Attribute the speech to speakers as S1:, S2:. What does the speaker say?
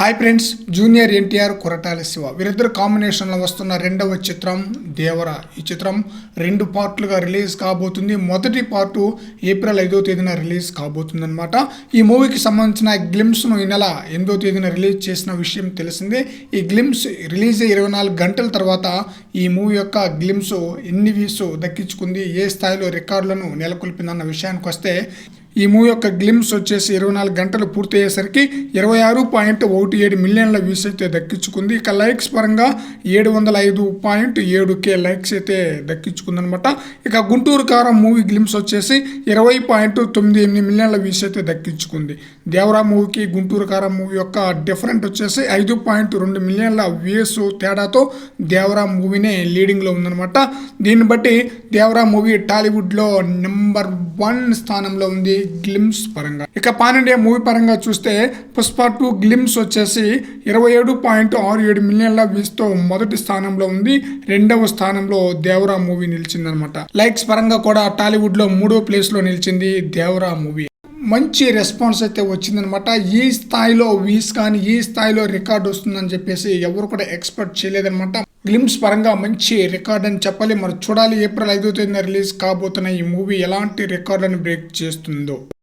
S1: Hi friends, junior NTR Koratala Shiva వీరిద్దరు కాంబినేషన్లో వస్తున్న రెండవ చిత్రం దేవర. ఈ చిత్రం 2 పార్ట్లుగా రిలీజ్ కాబోతుంది. మొదటి పార్టు ఏప్రిల్ 5వ తేదీన రిలీజ్ కాబోతుంది అనమాట. ఈ మూవీకి సంబంధించిన గ్లిమ్స్ను ఈ నెల 8వ తేదీన రిలీజ్ చేసిన విషయం తెలిసిందే. ఈ గ్లిమ్స్ రిలీజ్ 24 గంటల తర్వాత ఈ మూవీ యొక్క గ్లిమ్స్ ఎన్ని వ్యూస్ దక్కించుకుంది, ఏ స్థాయిలో రికార్డులను నెలకొల్పిందన్న విషయానికి వస్తే, ఈ మూవీ యొక్క గ్లిమ్స్ వచ్చేసి 24 గంటలు పూర్తయ్యేసరికి 26.17 మిలియన్ల వ్యూస్ అయితే దక్కించుకుంది. ఇక లైక్స్ పరంగా 705.7K లైక్స్ అయితే దక్కించుకుందనమాట. ఇక గుంటూరు కారం మూవీ గ్లిమ్స్ వచ్చేసి 20.98 మిలియన్ల వ్యూస్ అయితే దక్కించుకుంది. దేవరా మూవీకి గుంటూరు కారం మూవీ యొక్క డిఫరెంట్ వచ్చేసి 5.2 మిలియన్ల వ్యూస్ తేడాతో దేవరా మూవీనే లీడింగ్లో ఉందనమాట. దీన్ని బట్టి దేవరా మూవీ టాలీవుడ్లో నెంబర్ 1 స్థానంలో ఉంది గ్లిమ్స్ పరంగా. ఇక పాన్ ఇండియా మూవీ పరంగా చూస్తే పుష్ప 2 గ్లిమ్స్ వచ్చేసి 27.67 మిలియన్ల వ్యూస్ తో మొదటి స్థానంలో ఉంది. రెండవ స్థానంలో దేవరా మూవీ నిలిచిందనమాట. లైక్స్ పరంగా కూడా టాలీవుడ్ లో 3వ ప్లేస్ లో నిలిచింది దేవరా మూవీ. మంచి రెస్పాన్స్ అయితే వచ్చిందనమాట. ఈ స్థాయిలో వ్యూస్ కానీ ఈ స్థాయిలో రికార్డ్ వస్తుందని చెప్పేసి ఎవరు కూడా ఎక్స్పెక్ట్ చేయలేదనమాట. గ్లిమ్స్ పరంగా మంచి రికార్డ్ అని చెప్పాలి. మరి చూడాలి ఏప్రిల్ 5వ తేదీన రిలీజ్ కాబోతున్న ఈ మూవీ ఎలాంటి రికార్డులను బ్రేక్ చేస్తుందో.